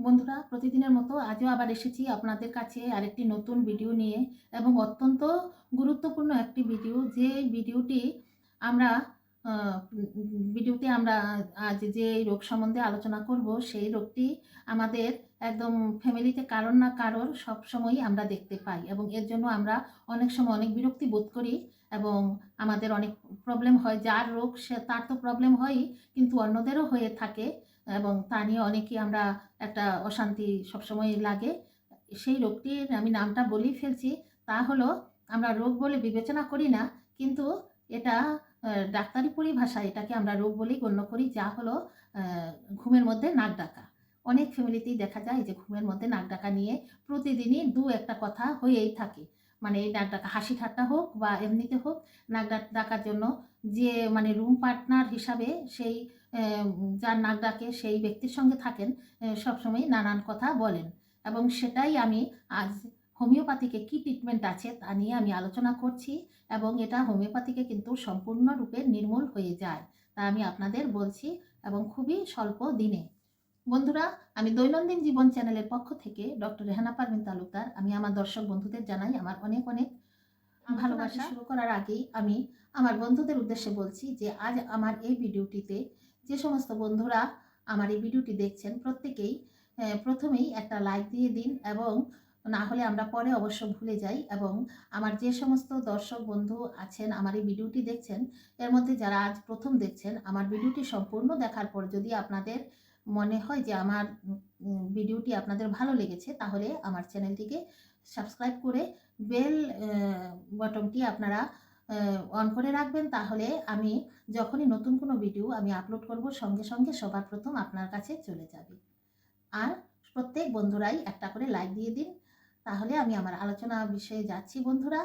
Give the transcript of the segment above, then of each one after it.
বন্ধুরা, প্রতিদিনের মতো আজও আবার এসেছি আপনাদের কাছে আরেকটি নতুন ভিডিও নিয়ে এবং অত্যন্ত গুরুত্বপূর্ণ একটি ভিডিও। যে ভিডিওটি আমরা ভিডিওতে আমরা আজ যে রোগ সম্বন্ধে আলোচনা করব, সেই রোগটি আমাদের একদম ফ্যামিলিতে কারোর না কারোর সবসময়ই আমরা দেখতে পাই এবং এর জন্য আমরা অনেক সময় অনেক বিরক্তি বোধ করি এবং আমাদের অনেক প্রবলেম হয়। যার রোগ সে তার তো প্রবলেম হয়ই, কিন্তু অন্যদেরও হয়ে থাকে এবং তা নিয়ে অনেকেই আমরা একটা অশান্তি সবসময় লাগে। সেই রোগটির আমি নামটা বলেই ফেলছি। তা হলো, আমরা রোগ বলে বিবেচনা করি না, কিন্তু এটা ডাক্তারি পরিভাষায় এটাকে আমরা রোগ বলেই গণ্য করি, যা হলো ঘুমের মধ্যে নাক ডাকা। অনেক ফ্যামিলিতেই দেখা যায় যে ঘুমের মধ্যে নাক ডাকা নিয়ে প্রতিদিনই দু একটা কথা হয়েই থাকে। মানে এই নাক ডাকা হাসি ঠাট্টা হোক বা এমনিতে হোক, নাক ডাকার জন্য যে মানে রুম পার্টনার হিসাবে সেই যার নাক ডাকে সেই ব্যক্তির সঙ্গে থাকেন, সবসময় নানান কথা বলেন এবং সেটাই আমি আজ হোমিওপ্যাথিকে কী ট্রিটমেন্ট আছে তা নিয়ে আমি আলোচনা করছি এবং এটা হোমিওপ্যাথিকে কিন্তু সম্পূর্ণরূপে নির্মূল হয়ে যায়, তা আমি আপনাদের বলছি এবং খুবই স্বল্প দিনে। বন্ধুরা, আমি দৈনন্দিন জীবন চ্যানেলের পক্ষ থেকে ডক্টর রেহানা পারভিন তালুকদার আমি আমার দর্শক বন্ধুদের জানাই আমার অনেক অনেক ভালোবাসা। শুরু করার আগেই আমি আমার বন্ধুদের উদ্দেশ্যে বলছি যে আজ আমার এই ভিডিওটিতে যে সমস্ত বন্ধুরা আমার এই ভিডিওটি দেখছেন, প্রত্যেকেই প্রথমেই একটা লাইক দিয়ে দিন এবং না হলে আমরা পরে অবশ্য ভুলে যাই। এবং আমার যে সমস্ত দর্শক বন্ধু আছেন আমার এই ভিডিওটি দেখছেন, এর মধ্যে যারা আজ প্রথম দেখছেন, আমার ভিডিওটি সম্পূর্ণ দেখার পর যদি আপনাদের মনে হয় যে আমার ভিডিওটি আপনাদের ভালো লেগেছে, তাহলে আমার চ্যানেলটিকে সাবস্ক্রাইব করে বেল বটনটি আপনারা অন করে রাখবেন। তাহলে আমি যখনই নতুন কোনো ভিডিও আমি আপলোড করব, সঙ্গে সঙ্গে সবার প্রথম আপনার কাছে চলে যাবে। আর প্রত্যেক বন্ধুরাই একটা করে লাইক দিয়ে দিন। তাহলে আমি আমার আলোচনা বিষয়ে যাচ্ছি। বন্ধুরা,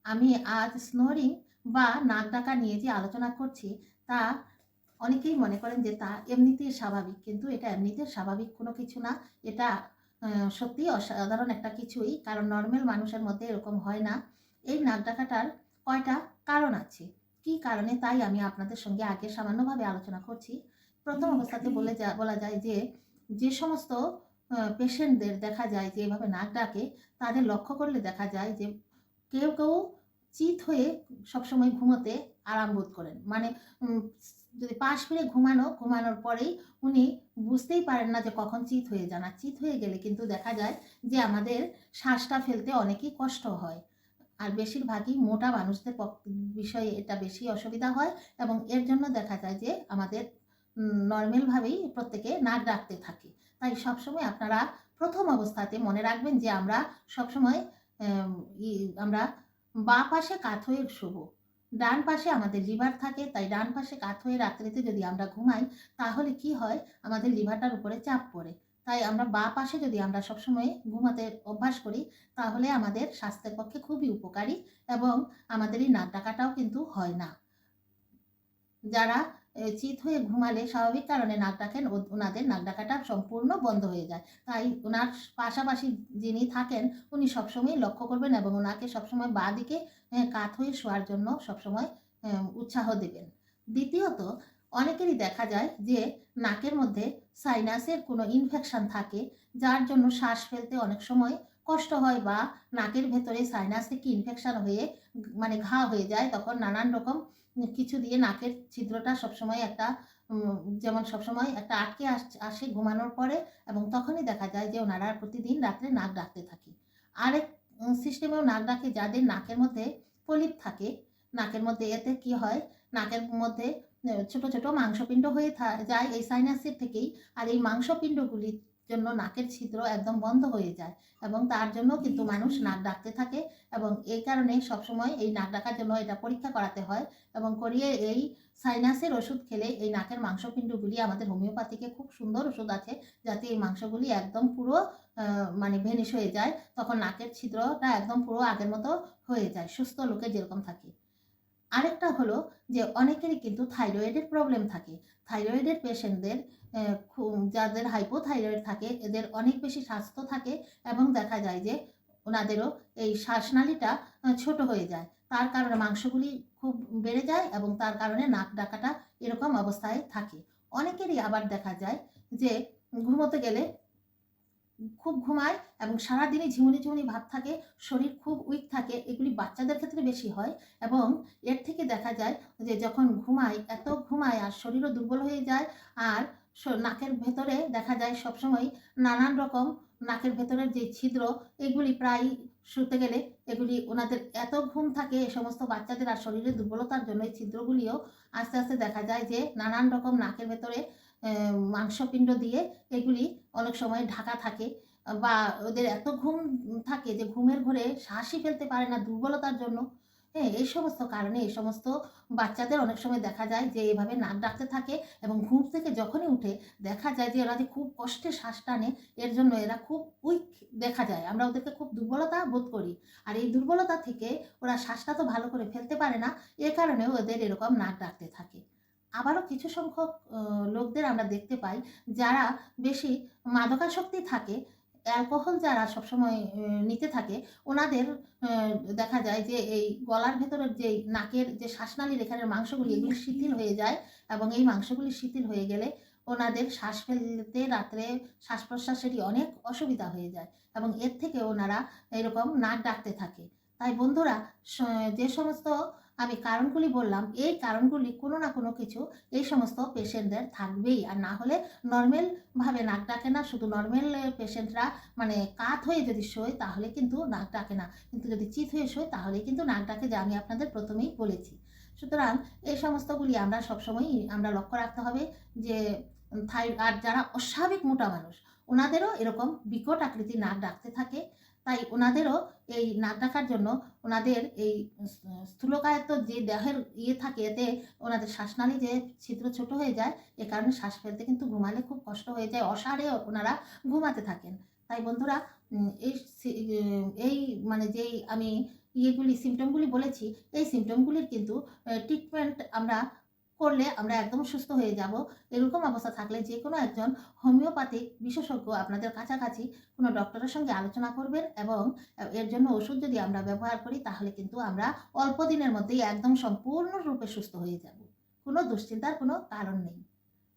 আমি আজ স্নোরিং বা নাক ডাকা নিয়ে যে আলোচনা করছি, তা অনেকেই মনে করেন যে তা এমনিতেই স্বাভাবিক, কিন্তু এটা এমনিতে স্বাভাবিক কোনো কিছু না। এটা সত্যিই অসাধারণ একটা কিছুই, কারণ নর্মাল মানুষের মধ্যে এরকম হয় না। এই নাক ডাকাটার কয়টা কারণ আছে, কি কারণে, তাই আমি আপনাদের সঙ্গে আগে সামান্যভাবে আলোচনা করছি। প্রথম অবস্থাতে বলা যায় যে যে সমস্ত পেশেন্টদের দেখা যায় যে এভাবে নাক ডাকে, তাদের লক্ষ্য করলে দেখা যায় যে কেউ কেউ চিত হয়ে সবসময় ঘুমোতে আরাম বোধ করেন। মানে যদি পাশ ফিরে ঘুমানোর পরেই উনি বুঝতেই পারেন না যে কখন চিত হয়ে যান। আর চিত হয়ে গেলে কিন্তু দেখা যায় যে আমাদের শ্বাসটা ফেলতে অনেকই কষ্ট হয়। আর বেশিরভাগই মোটা মানুষদের বিষয়ে এটা বেশি অসুবিধা হয় এবং এর জন্য দেখা যায় যে আমাদের নর্মালভাবেই প্রত্যেকে নাক ডাকতে থাকে। তাই সবসময় আপনারা প্রথম অবস্থাতে মনে রাখবেন যে আমরা সবসময় আমরা বাঁ পাশে কাত হয়ে শোবো। ডান পাশে আমাদের লিভার থাকে, তাই ডান পাশে কাত হয়ে রাত্রিতে যদি আমরা ঘুমাই, তাহলে কি হয়, আমাদের লিভারটার উপরে চাপ পড়ে। তাই আমরা বাঁ পাশে যদি আমরা সবসময় ঘুমাতে অভ্যাস করি, তাহলে আমাদের স্বাস্থ্যের পক্ষে খুবই উপকারী এবং আমাদের এই নাক ডাকাটাও কিন্তু হয় না। যারা চিত হয়ে ঘুমালে স্বাভাবিক কারণে নাক ডাকেন, ওনাদের নাক ডাকাটা সম্পূর্ণ বন্ধ হয়ে যায়। তাই ওনার পাশাপাশি যিনি থাকেন উনি সবসময় লক্ষ্য করবেন এবং ওনাকে সবসময় বাঁ দিকে কাত হয়ে শোয়ার জন্য সবসময় উৎসাহ দেবেন। দ্বিতীয়ত, অনেকেরই দেখা যায় যে নাকের মধ্যে সাইনাসের কোনো ইনফেকশন থাকে, যার জন্য শ্বাস ফেলতে অনেক সময় কষ্ট হয় বা নাকের ভেতরে সাইনাস থেকে ইনফেকশন হয়ে মানে ঘা হয়ে যায়। তখন নানান রকম কিছু দিয়ে নাকের ছিদ্রটা সবসময় একটা যেমন সবসময় একটা আটকে আসে ঘুমানোর পরে এবং তখনই দেখা যায় যে ওনারা প্রতিদিন রাত্রে নাক ডাকতে থাকে। আরেক সিস্টেমেও নাক ডাকে যাদের নাকের মধ্যে পলিপ থাকে নাকের মধ্যে। এতে কি হয়, নাকের মধ্যে ছোট ছোট মাংসপিণ্ড হয়ে যায় এই সাইনাসের থেকেই। আর এই মাংসপিণ্ডগুলির জন্য নাকের ছিদ্র একদম বন্ধ হয়ে যায় এবং তার জন্য কিন্তু মানুষ নাক ডাকতে থাকে এবং এই কারণে সবসময় এই নাক ডাকার জন্য এটা পরীক্ষা করাতে হয় এবং করিয়ে এই সাইনাসের ওষুধ খেলে এই নাকের মাংসপিণ্ডগুলি, আমাদের হোমিওপ্যাথিকে খুব সুন্দর ওষুধ আছে যাতে এই মাংসগুলি একদম পুরো মানে ভেনিশ হয়ে যায়। তখন নাকের ছিদ্রটা একদম পুরো আগের মতো হয়ে যায়, সুস্থ লোকের যেরকম থাকে। আরেকটা হলো যে অনেকেরই কিন্তু থাইরয়েডের প্রবলেম থাকে। থাইরয়েডের পেশেন্টদের যাদের হাইপোথাইরয়েড থাকে, এদের অনেক বেশি স্বাস্থ্য থাকে এবং দেখা যায় যে ওনাদেরও এই শ্বাসনালীটা ছোট হয়ে যায়। তার কারণে মাংসগুলি খুব বেড়ে যায় এবং তার কারণে নাক ডাকাটা এরকম অবস্থায় থাকে। অনেকেরই আবার দেখা যায় যে ঘুমোতে গেলে খুব ঘুমায় এবং সারাদিনই ঝিমুনি ঝিমুনি ভাব থাকে, শরীর খুব উইক থাকে। এগুলি বাচ্চাদের ক্ষেত্রে বেশি হয় এবং এর থেকে দেখা যায় যে যখন ঘুমায়, এত ঘুমায় আর শরীরও দুর্বল হয়ে যায়। আর নাকের ভেতরে দেখা যায় সবসময় নানান রকম নাকের ভেতরের যে ছিদ্র, এগুলি প্রায় শুতে গেলে এগুলি ওনাদের এত ঘুম থাকে এ সমস্ত বাচ্চাদের, আর শরীরের দুর্বলতার জন্য এই ছিদ্রগুলিও আস্তে আস্তে দেখা যায় যে নানান রকম নাকের ভেতরে মাংসপিণ্ড দিয়ে এগুলি অনেক সময় ঢাকা থাকে, বা ওদের এত ঘুম থাকে যে ঘুমের ঘোরে শ্বাসই ফেলতে পারে না দুর্বলতার জন্য। হ্যাঁ, এই সমস্ত কারণে এই সমস্ত বাচ্চাদের অনেক সময় দেখা যায় যে এভাবে নাক ডাকতে থাকে এবং ঘুম থেকে যখনই উঠে দেখা যায় যে এরা যে খুব কষ্টে শ্বাস টানে, এর জন্য এরা খুব উইক দেখা যায়। আমরা ওদেরকে খুব দুর্বলতা বোধ করি। আর এই দুর্বলতা থেকে ওরা শ্বাসটা তো ভালো করে ফেলতে পারে না, এ কারণেও ওদের এরকম নাক ডাকতে থাকে। আবারও কিছু সংখ্যক লোকদের আমরা দেখতে পাই যারা বেশি মাদকাসক্তি থাকে, অ্যালকোহল যারা সবসময় নিতে থাকে, ওনাদের দেখা যায় যে এই গলার ভেতরের যেই নাকের যে শ্বাসনালীর এখানের মাংসগুলি এগুলি শিথিল হয়ে যায় এবং এই মাংসগুলি শিথিল হয়ে গেলে ওনাদের শ্বাস ফেলতে রাত্রে শ্বাস প্রশ্বাসেরই অনেক অসুবিধা হয়ে যায় এবং এর থেকে ওনারা এরকম নাক ডাকতে থাকে। তাই বন্ধুরা, যে সমস্ত আমি কারণগুলি বললাম, এই কারণগুলি কোনো না কোনো কিছু এই সমস্ত পেশেন্টদের থাকবেই। আর না হলে নর্মালভাবে নাক ডাকে না। শুধু নর্মাল পেশেন্টরা মানে কাত হয়ে যদি শোয় তাহলে কিন্তু নাক ডাকে না, কিন্তু যদি চিত হয়ে শোয় তাহলে কিন্তু নাক ডাকে, যা আমি আপনাদের প্রথমেই বলেছি। সুতরাং এই সমস্তগুলি আমরা সবসময়ই আমরা লক্ষ্য রাখতে হবে যে আর যারা অস্বাভাবিক মোটা মানুষ, ওনাদেরও এরকম বিকট আকৃতির নাক ডাকতে থাকে। তাই ওনাদেরও এই নাক ডাকার জন্য ওনাদের এই স্থূলকায়ত্ত যে দেহের থাকে, এতে ওনাদের শ্বাসনালী যে ছিদ্র ছোট হয়ে যায়, এ কারণে শ্বাস ফেলতে কিন্তু ঘুমালে খুব কষ্ট হয়ে যায়, অসাড়ে ওনারা ঘুমাতে থাকেন। তাই বন্ধুরা, এই এই মানে যেই আমি সিমটমগুলি বলেছি, এই সিমটমগুলির কিন্তু ট্রিটমেন্ট আমরা করলে আমরা একদম সুস্থ হয়ে যাব। এরকম অবস্থা থাকলে যে কোনো একজন হোমিওপ্যাথিক বিশেষজ্ঞ আপনাদের কাছাকাছি কোনো ডক্টরের সঙ্গে আলোচনা করবেন এবং এর জন্য ওষুধ যদি আমরা ব্যবহার করি তাহলে কিন্তু আমরা অল্প দিনের মধ্যেই একদম সম্পূর্ণরূপে সুস্থ হয়ে যাব। কোনো দুশ্চিন্তার কোনো কারণ নেই।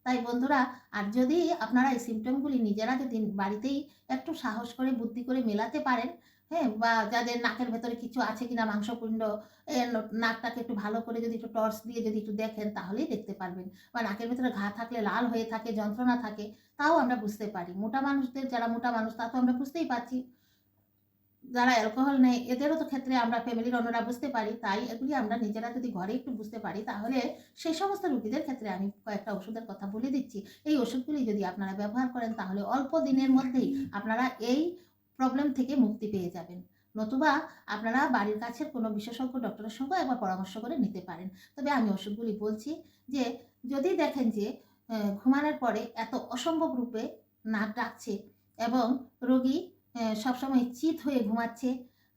তাই বন্ধুরা, আর যদি আপনারা এই সিমটমগুলি নিজেরা যদি বাড়িতেই একটু সাহস করে বুদ্ধি করে মেলাতে পারেন, হ্যাঁ, বা যাদের নাকের ভেতরে কিছু আছে কিনা মাংসপিণ্ড, নাকটাকে একটু ভালো করে যদি একটু টর্চ দিয়ে যদি একটু দেখেন তাহলেই দেখতে পারবেন। বা নাকের ভেতরে ঘা থাকলে লাল হয়ে থাকে, যন্ত্রণা থাকে, তাও আমরা বুঝতে পারি। মোটা মানুষদের, যারা মোটা মানুষ তা তো আমরা বুঝতেই পারছি, যারা অ্যালকোহল নেয় এদেরও তো ক্ষেত্রে আমরা ফ্যামিলির অন্যরা বুঝতে পারি। তাই এগুলি আমরা নিজেরা যদি ঘরে একটু বুঝতে পারি তাহলে সেই সমস্ত রোগীদের ক্ষেত্রে আমি কয়েকটা ওষুধের কথা বলে দিচ্ছি। এই ওষুধগুলি যদি আপনারা ব্যবহার করেন তাহলে অল্প দিনের মধ্যেই আপনারা এই প্রবলেম থেকে মুক্তি পেয়ে যাবেন। নতুবা আপনারা বাড়ির কাছের কোনো বিশেষজ্ঞ ডক্টরের সঙ্গে একবার পরামর্শ করে নিতে পারেন। তবে আমি ওষুধগুলি বলছি যে যদি দেখেন যে ঘুমানোর পরে এত অসম্ভব রূপে নাক ডাকছে এবং রোগী সবসময় চিত হয়ে ঘুমাচ্ছে,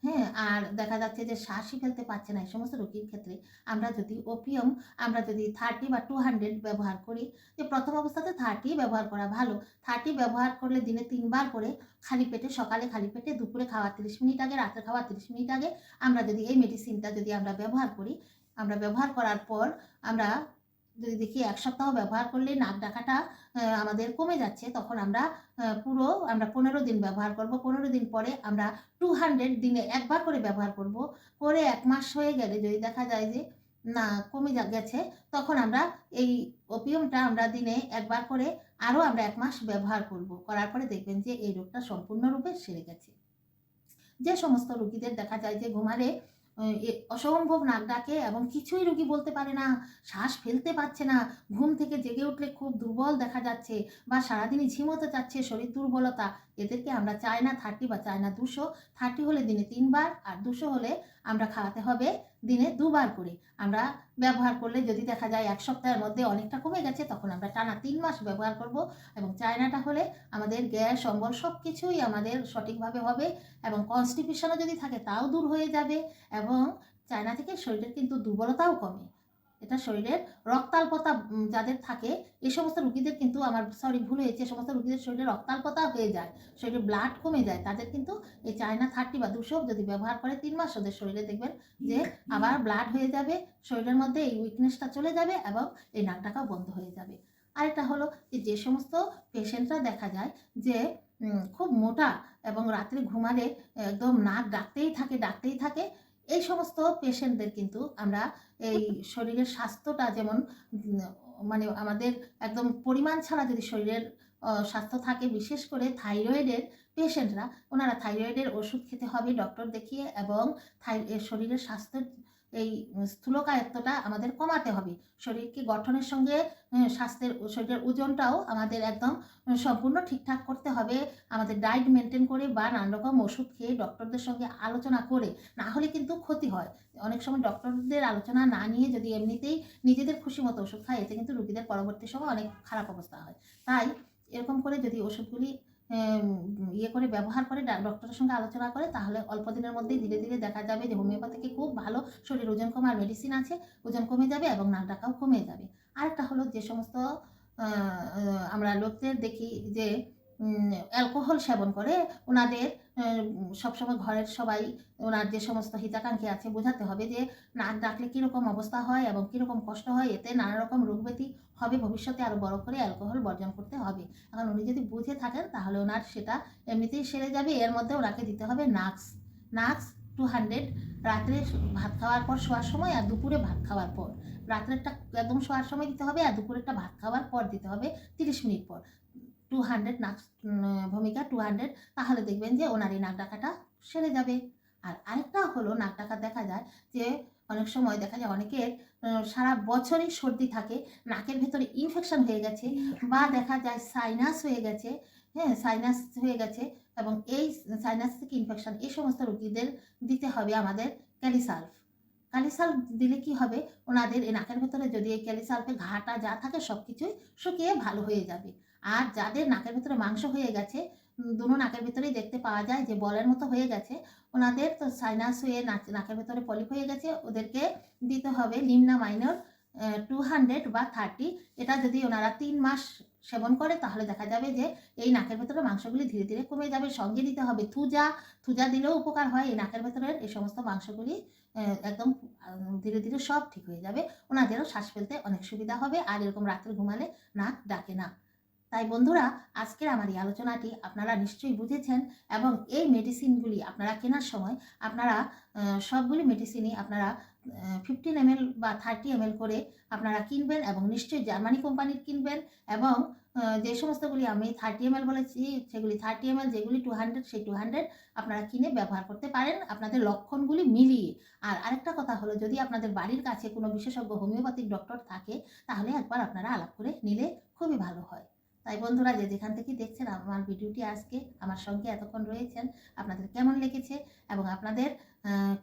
হ্যাঁ, আর দেখা যাচ্ছে যে শ্বাসই ফেলতে পারছে না, এই সমস্ত রোগীর ক্ষেত্রে আমরা যদি ওপিয়াম আমরা যদি 30 বা 200 ব্যবহার করি, যে প্রথম অবস্থাতে 30 ব্যবহার করা ভালো। 30 ব্যবহার করলে দিনে 3 বার করে খালি পেটে, সকালে খালি পেটে, দুপুরে খাওয়ার 30 মিনিট আগে, রাতে খাওয়ার 30 মিনিট আগে আমরা যদি এই মেডিসিনটা যদি আমরা ব্যবহার করি, আমরা ব্যবহার করার পর আমরা যদি দেখি 1 সপ্তাহ ব্যবহার করলেই নাক ডাকাটা আমাদের কমে যাচ্ছে, তখন আমরা পুরো আমরা 15 দিন ব্যবহার করব। 15 দিন পরে আমরা 200 দিনে একবার করে ব্যবহার করব। করে 1 মাস হয়ে গেলে যদি দেখা যায় যে না কমে গেছে, তখন আমরা এই ওপিয়ামটা আমরা দিনে একবার করে আরও আমরা 1 মাস ব্যবহার করব। করার পরে দেখবেন যে এই রোগটা সম্পূর্ণরূপে সেরে গেছে। যে সমস্ত রোগীদের দেখা যায় যে ঘুমালে অসম্ভব নাক ডাকে এবং কিছুই রোগী বলতে পারে না, শ্বাস ফেলতে পারছে না, ঘুম থেকে জেগে উঠলে খুব দুর্বল দেখা যাচ্ছে বা সারাদিনই ঝিমোতে চাচ্ছে, শরীর দুর্বলতা, এদেরকে আমরা চায়না 30 বা চায়না 200, 30 হলে দিনে 3 বার আর 200 হলে আমরা খাওয়াতে হবে দিনে 2 বার করে। আমরা ব্যবহার করলে যদি দেখা যায় 1 সপ্তাহের মধ্যে অনেকটা কমে গেছে, তখন আমরা টানা 3 মাস ব্যবহার করব এবং চায়নাটা হলে আমাদের গ্যাস অম্বল সব কিছুই আমাদের সঠিকভাবে হবে এবং কনস্টিপেশনও যদি থাকে তাও দূর হয়ে যাবে এবং চায়না থেকে শরীরের কিন্তু দুর্বলতাও কমে। এটা শরীরের রক্তাল্পতা যাদের থাকে, এই সমস্ত রোগীদের কিন্তু ভুল হয়েছে, সমস্ত রোগীদের শরীরে রক্তাল্পতা হয়ে যায়, শরীরে ব্লাড কমে যায়, তাদের কিন্তু এই চায়না 30 বা 200 যদি ব্যবহার করে 3 মাস, ওদের শরীরে দেখবেন যে আবার ব্লাড হয়ে যাবে, শরীরের মধ্যে এই উইকনেসটা চলে যাবে এবং এই নাক ডাকাও বন্ধ হয়ে যাবে। আরেকটা হলো যে সমস্ত পেশেন্টরা দেখা যায় যে খুব মোটা এবং রাত্রে ঘুমালে একদম নাক ডাকতেই থাকে, এই সমস্ত পেশেন্টদের কিন্তু আমরা এই শরীরের স্বাস্থ্যটা যেমন মানে আমাদের একদম পরিমাণ ছাড়া যদি শরীরের স্বাস্থ্য থাকে, বিশেষ করে থাইরয়েডের পেশেন্টরা, ওনারা থাইরয়েডের ওষুধ খেতে হবে ডক্টর দেখিয়ে, এবং শরীরের স্বাস্থ্যের এই স্থূলকায়ত্বটা আমাদের কমাতে হবে। শরীরকে গঠনের সঙ্গে শরীরের ওজনটাও আমাদের একদম সম্পূর্ণ ঠিকঠাক করতে হবে, আমাদের ডায়েট মেনটেন করে বা নানা রকম ওষুধ খেয়ে ডক্টরদের সঙ্গে আলোচনা করে, না হলে কিন্তু ক্ষতি হয়। অনেক সময় ডক্টরদের আলোচনা না নিয়ে যদি এমনিতেই নিজেদের খুশি মতো ওষুধ খায়, এতে কিন্তু রোগীদের পরবর্তী সময় অনেক খারাপ অবস্থা হয়। তাই এরকম করে যদি ওষুধগুলি করে ব্যবহার করে ডক্টরের সঙ্গে আলোচনা করে, তাহলে অল্প দিনের মধ্যেই ধীরে ধীরে দেখা যাবে যে হোমিওপ্যাথিকে খুব ভালো শরীর ওজন কমার মেডিসিন আছে, ওজন কমে যাবে এবং নাক ডাকাও কমে যাবে। আরেকটা হলো যে সমস্ত আমরা লোকদের দেখি যে অ্যালকোহল সেবন করে, ওনাদের সবসময় ঘরের সবাই, ওনার যে সমস্ত হিতাকাঙ্ক্ষী আছে, বোঝাতে হবে যে নাক ডাকলে কীরকম অবস্থা হয় এবং কীরকম কষ্ট হয়, এতে নানা রকম রোগ ব্যাধি হবে ভবিষ্যতে, আরও বড় করে অ্যালকোহল বর্জন করতে হবে। এখন উনি যদি বুঝে থাকেন তাহলে ওনার সেটা এমনিতেই সেরে যাবে। এর মধ্যে ওনাকে দিতে হবে নাক্স 200 রাত্রে ভাত খাওয়ার পর শোয়ার সময়, আর দুপুরে ভাত খাওয়ার পর। রাত্রেরটা একদম শোয়ার সময় দিতে হবে, আর দুপুরেরটা ভাত খাওয়ার পর দিতে হবে 30 মিনিট পর। 200 নাক্স ভূমিকা 200, তাহলে দেখবেন যে ওনার এই নাক ডাকাটা সেরে যাবে। আর আরেকটা হলো নাক ডাকা দেখা যায় যে অনেক সময় দেখা যায় অনেকের সারা বছরই সর্দি থাকে, নাকের ভেতরে ইনফেকশন হয়ে গেছে, বা দেখা যায় সাইনাস হয়ে গেছে, সাইনাস হয়ে গেছে, এবং এই সাইনাস থেকে ইনফেকশন, এই সমস্ত রোগীদের দিতে হবে আমাদের ক্যালিসাল্ফ দিলে কি হবে, ওনাদের এই নাকের ভেতরে যদি এই ক্যালিসাল্ফের ঘাটা যা থাকে সব কিছুই শুকিয়ে ভালো হয়ে যাবে। আর যাদের নাকের ভেতরে মাংস হয়ে গেছে, দুনো নাকের ভেতরেই দেখতে পাওয়া যায় যে বলের মতো হয়ে গেছে, ওনাদের তো সাইনাস হয়ে নাকের ভেতরে পলিপ হয়ে গেছে, ওদেরকে দিতে হবে লিমনা মাইনর 200 বা 30। এটা যদি ওনারা 3 মাস সেবন করে, তাহলে দেখা যাবে যে এই নাকের ভেতরে মাংসগুলি ধীরে ধীরে কমে যাবে। সঙ্গে দিতে হবে থুজা দিলেও উপকার হয়, এই নাকের ভেতরের এই সমস্ত মাংসগুলি একদম ধীরে ধীরে সব ঠিক হয়ে যাবে, ওনাদেরও শ্বাস ফেলতে অনেক সুবিধা হবে, আর এরকম রাত্রে ঘুমালে নাক ডাকে না। তাই বন্ধুরা, আজকের আমার এই আলোচনাটি আপনারা নিশ্চয়ই বুঝেছেন, এবং এই মেডিসিনগুলি আপনারা কেনার সময় আপনারা সবগুলি মেডিসিনই আপনারা 15 ml বা 30 ml করে আপনারা কিনবেন, এবং নিশ্চয়ই জার্মানি কোম্পানির কিনবেন, এবং যে সমস্তগুলি আমি 30 ml বলেছি সেগুলি 30 ml, যেগুলি 200 সেই 200 আপনারা কিনে ব্যবহার করতে পারেন আপনাদের লক্ষণগুলি মিলিয়ে। আর আরেকটা কথা হলো, যদি আপনাদের বাড়ির কাছে কোনো বিশেষজ্ঞ হোমিওপ্যাথিক ডক্টর থাকে, তাহলে একবার আপনারা আলাপ করে নিলে খুবই ভালো হয়। তাই বন্ধুরা, যে যেখান থেকে দেখছেন আমার ভিডিওটি, আজকে আমার সঙ্গে এতক্ষণ রয়েছেন, আপনাদের কেমন লেগেছে, এবং আপনাদের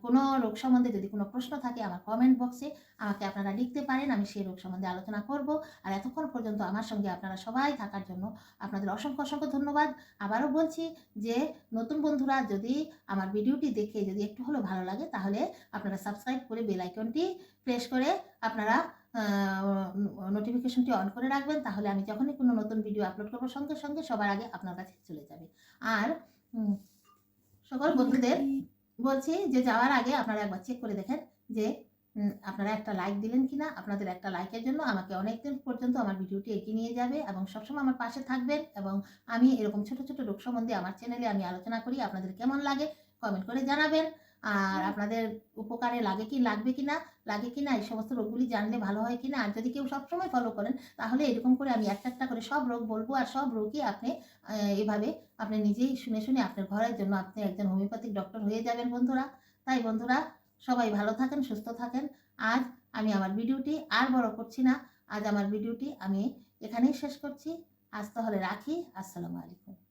কোনো রোগ সম্বন্ধে যদি কোনো প্রশ্ন থাকে, আমার কমেন্ট বক্সে আমাকে আপনারা লিখতে পারেন, আমি সেই রোগ সম্বন্ধে আলোচনা করব। আর এতক্ষণ পর্যন্ত আমার সঙ্গে আপনারা সবাই থাকার জন্য আপনাদের অসংখ্য অসংখ্য ধন্যবাদ। আবারও বলছি যে নতুন বন্ধুরা যদি আমার ভিডিওটি দেখে যদি একটু হলেও ভালো লাগে, তাহলে আপনারা সাবস্ক্রাইব করে বেল আইকনটি প্রেস করে আপনারা নোটিফিকেশনটি অন করে রাখবেন, তাহলে আমি যখনই কোনো নতুন ভিডিও আপলোড করবো সঙ্গে সঙ্গে সবার আগে আপনার কাছে চলে যাবে। আর সকল বন্ধুদের বলছি যে যাওয়ার আগে আপনারা একবার চেক করে দেখেন যে আপনারা একটা লাইক দিলেন কিনা। আপনাদের একটা লাইকের জন্য আমাকে অনেকদিন পর্যন্ত আমার ভিডিওটি এগিয়ে নিয়ে যাবে, এবং সবসময় আমার পাশে থাকবেন, এবং আমি এরকম ছোট ছোট রোগ সম্বন্ধে আমার চ্যানেলে আমি আলোচনা করি। আপনাদের কেমন লাগে কমেন্ট করে জানাবেন, আর আপনাদের উপকারে লাগবে কিনা এই সমস্ত রোগগুলি জানলে ভালো হয় কিনা। আর যদি কেউ সবসময় ফলো করেন, তাহলে এরকম করে আমি একটা একটা করে সব রোগ বলবো, আর সব রোগই আপনি এভাবে আপনি নিজেই শুনে শুনে আপনার ঘরের জন্য আপনি একজন হোমিওপ্যাথিক ডক্টর হয়ে যাবেন বন্ধুরা। তাই বন্ধুরা, সবাই ভালো থাকেন, সুস্থ থাকেন। আজ আমি আমার ভিডিওটি আর বড় করছি না, আজ আমার ভিডিওটি আমি এখানেই শেষ করছি। আজ তাহলে রাখি। আসসালামু আলাইকুম।